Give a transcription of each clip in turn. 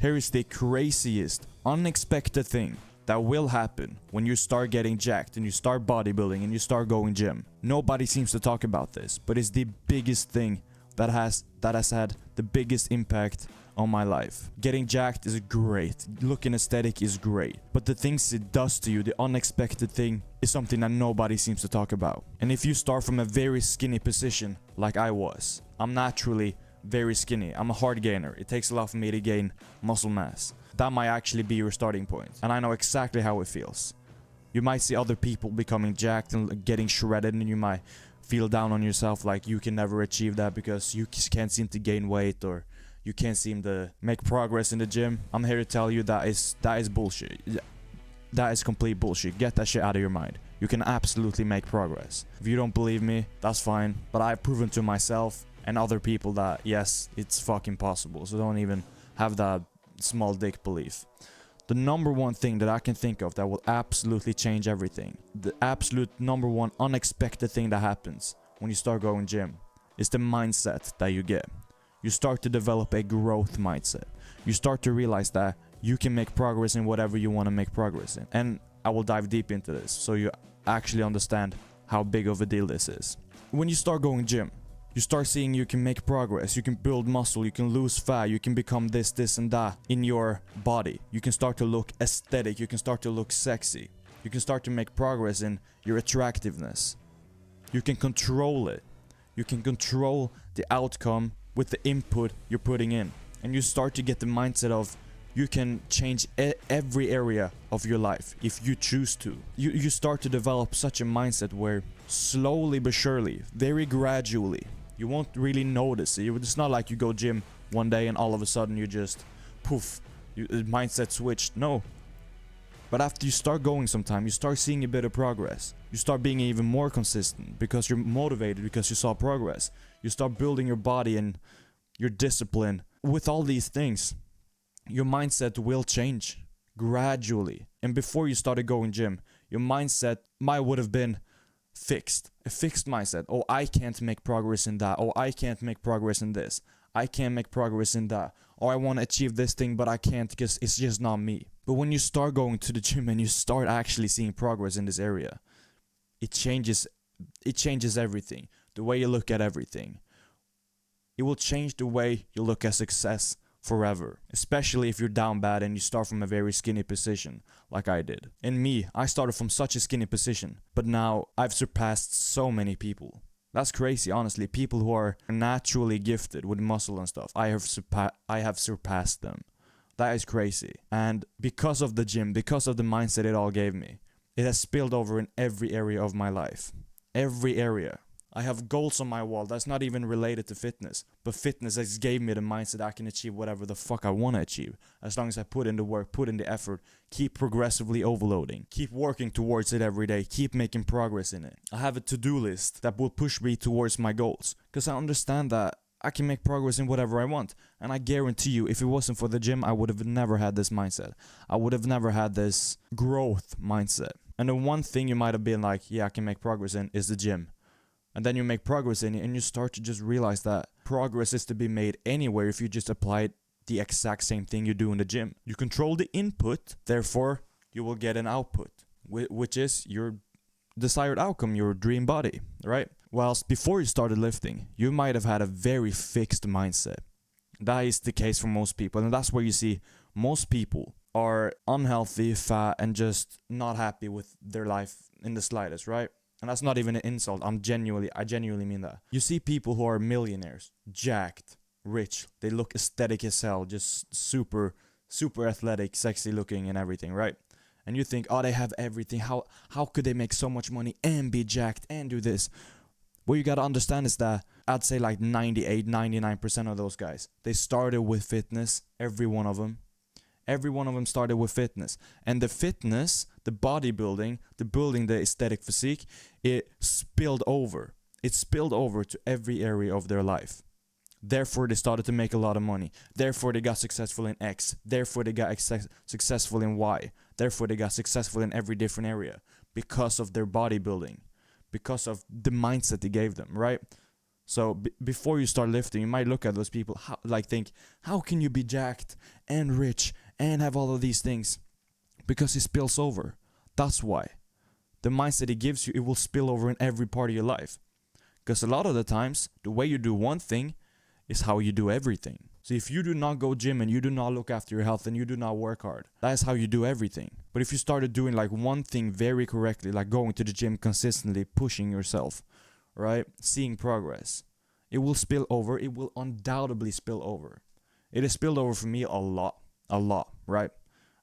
Here is the craziest, unexpected thing that will happen when you start getting jacked and you start bodybuilding and you start going gym. Nobody seems to talk about this, but it's the biggest thing that has had the biggest impact on my life. Getting jacked is great, looking aesthetic is great, but the things it does to you, the unexpected thing, is something that nobody seems to talk about. And if you start from a very skinny position like I was, I'm naturally very skinny, I'm a hard gainer, it takes a lot for me to gain muscle mass. That might actually be your starting point, and I know exactly how it feels. You might see other people becoming jacked and getting shredded, and you might feel down on yourself like you can never achieve that because you can't seem to gain weight or you can't seem to make progress in the gym. I'm here to tell you that is bullshit. That is complete bullshit. Get that shit out of your mind. You can absolutely make progress. If you don't believe me, that's fine, but I've proven to myself and other people that yes, it's fucking possible. So don't even have that small dick belief. The number one thing that I can think of that will absolutely change everything, the absolute number one unexpected thing that happens when you start going gym, is the mindset that you get. You start to develop a growth mindset. You start to realize that you can make progress in whatever you want to make progress in. And I will dive deep into this so you actually understand how big of a deal this is. When you start going gym, you start seeing you can make progress, you can build muscle, you can lose fat, you can become this and that in your body. You can start to look aesthetic, you can start to look sexy. You can start to make progress in your attractiveness. You can control it. You can control the outcome with the input you're putting in. And you start to get the mindset of you can change every area of your life if you choose to. You start to develop such a mindset where slowly but surely, very gradually, you won't really notice it. It's not like you go gym one day and all of a sudden you just poof, mindset switched. No. But after you start going sometime, you start seeing a bit of progress. You start being even more consistent because you're motivated, because you saw progress. You start building your body and your discipline. With all these things, your mindset will change gradually. And before you started going gym, your mindset would have been fixed. A fixed mindset. Oh, I can't make progress in that. Oh, I can't make progress in this. I can't make progress in that. Oh, I want to achieve this thing, but I can't because it's just not me. But when you start going to the gym and you start actually seeing progress in this area, it changes everything. The way you look at everything. It will change the way you look at success forever. Especially if you're down bad and you start from a very skinny position, like I did. And me, I started from such a skinny position, but now I've surpassed so many people. That's crazy, honestly. People who are naturally gifted with muscle and stuff, I have surpassed them. That is crazy. And because of the gym, because of the mindset it all gave me, it has spilled over in every area of my life. Every area. I have goals on my wall that's not even related to fitness, but fitness has gave me the mindset I can achieve whatever the fuck I want to achieve, as long as I put in the work, put in the effort, keep progressively overloading, keep working towards it every day, keep making progress in it. I have a to-do list that will push me towards my goals, because I understand that I can make progress in whatever I want, and I guarantee you, if it wasn't for the gym, I would have never had this mindset. I would have never had this growth mindset. And the one thing you might have been like, yeah, I can make progress in, is the gym. And then you make progress in it and you start to just realize that progress is to be made anywhere if you just apply the exact same thing you do in the gym. You control the input, therefore you will get an output, which is your desired outcome, your dream body, right? Whilst before you started lifting, you might have had a very fixed mindset. That is the case for most people, and that's where you see most people are unhealthy, fat, and just not happy with their life in the slightest, right? And that's not even an insult. I genuinely mean that. You see people who are millionaires, jacked, rich. They look aesthetic as hell, just super athletic, sexy looking and everything, right? And you think, oh, they have everything. How could they make so much money and be jacked and do this? What you gotta understand is that I'd say like 99% of those guys, they started with fitness, every one of them. Every one of them started with fitness. And the fitness, the bodybuilding, the building the aesthetic physique, it spilled over. It spilled over to every area of their life. Therefore, they started to make a lot of money. Therefore, they got successful in X. Therefore, they got successful in Y. Therefore, they got successful in every different area. Because of their bodybuilding. Because of the mindset they gave them, right? So before you start lifting, you might look at those people, think, how can you be jacked and rich and have all of these things? Because it spills over. That's why. The mindset it gives you, it will spill over in every part of your life. Because a lot of the times, the way you do one thing is how you do everything. So if you do not go gym and you do not look after your health and you do not work hard, that is how you do everything. But if you started doing like one thing very correctly, like going to the gym consistently, pushing yourself, right? Seeing progress, it will spill over. It will undoubtedly spill over. It has spilled over for me a lot, right?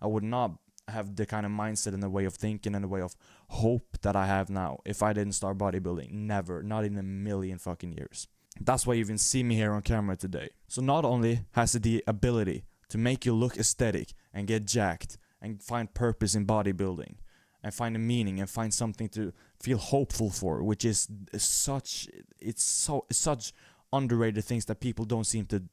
I would not have the kind of mindset and the way of thinking and the way of hope that I have now if I didn't start bodybuilding. Never, not in a million fucking years. That's why you even see me here on camera today. So not only has it the ability to make you look aesthetic and get jacked and find purpose in bodybuilding and find a meaning and find something to feel hopeful for, which is such underrated things that people don't seem to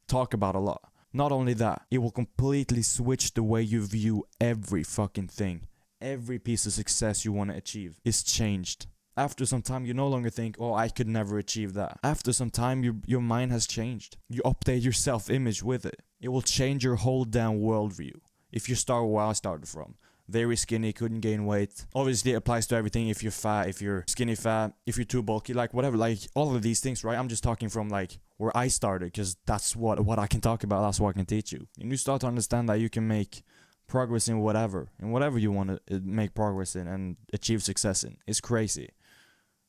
talk about a lot. Not only that, it will completely switch the way you view every fucking thing. Every piece of success you want to achieve is changed. After some time, you no longer think, oh, I could never achieve that. After some time, your mind has changed. You update your self-image with it. It will change your whole damn worldview. If you start where I started from, very skinny, couldn't gain weight. Obviously, it applies to everything. If you're fat, if you're skinny fat, if you're too bulky, like whatever, like all of these things, right? I'm just talking from like where I started, because that's what I can talk about. That's what I can teach you. And you start to understand that you can make progress in whatever you want to make progress in and achieve success in. It's crazy.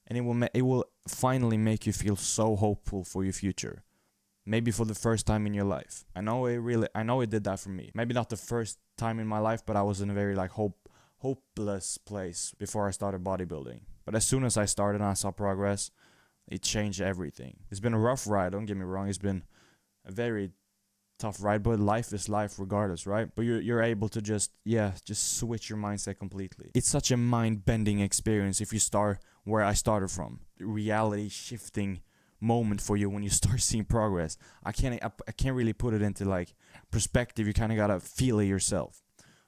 And it will finally make you feel so hopeful for your future. Maybe for the first time in your life. I know it did that for me. Maybe not the first time in my life, but I was in a very like hopeless place before I started bodybuilding. But as soon as I started and I saw progress, it changed everything. It's been a rough ride, don't get me wrong. It's been a very tough ride, but life is life regardless, right? But you're able to just switch your mindset completely. It's such a mind-bending experience if you start where I started from. Reality shifting moment for you when you start seeing progress. I can't really put it into like perspective. You kind of gotta feel it yourself.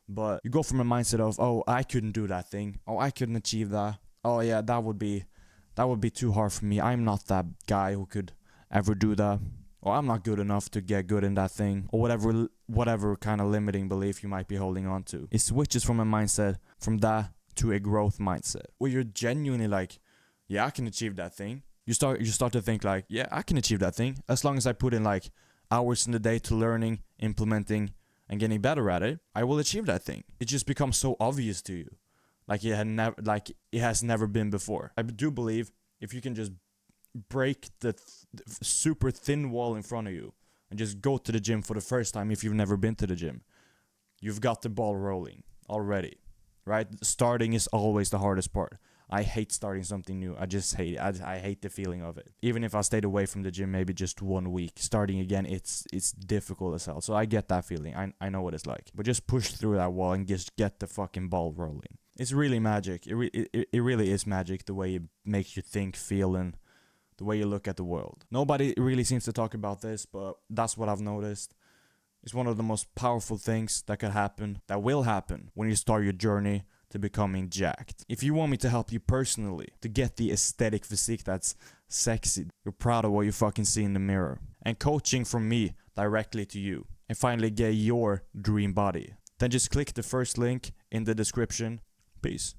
But you go from a mindset of, oh, I couldn't do that thing. Oh, I couldn't achieve that. Oh yeah, that would be too hard for me. I'm not that guy who could ever do that. Or I'm not good enough to get good in that thing. Or whatever kind of limiting belief you might be holding on to. It switches from a mindset from that to a growth mindset, where you're genuinely like, yeah, I can achieve that thing. You start to think like, yeah, I can achieve that thing as long as I put in like hours in the day to learning, implementing, and getting better at it. I will achieve that thing. It just becomes so obvious to you, like it has never been before. I do believe if you can just break the super thin wall in front of you and just go to the gym for the first time, if you've never been to the gym, you've got the ball rolling already, right? Starting is always the hardest part. I hate starting something new. I just hate it. I hate the feeling of it. Even if I stayed away from the gym maybe just 1 week, starting again, it's difficult as hell. So I get that feeling. I know what it's like. But just push through that wall and just get the fucking ball rolling. It's really magic. It really is magic, the way it makes you think, feel, and the way you look at the world. Nobody really seems to talk about this, but that's what I've noticed. It's one of the most powerful things that could happen, that will happen, when you start your journey to becoming jacked. If you want me to help you personally to get the aesthetic physique that's sexy, you're proud of what you fucking see in the mirror, and coaching from me directly to you, and finally get your dream body, then just click the first link in the description. Peace.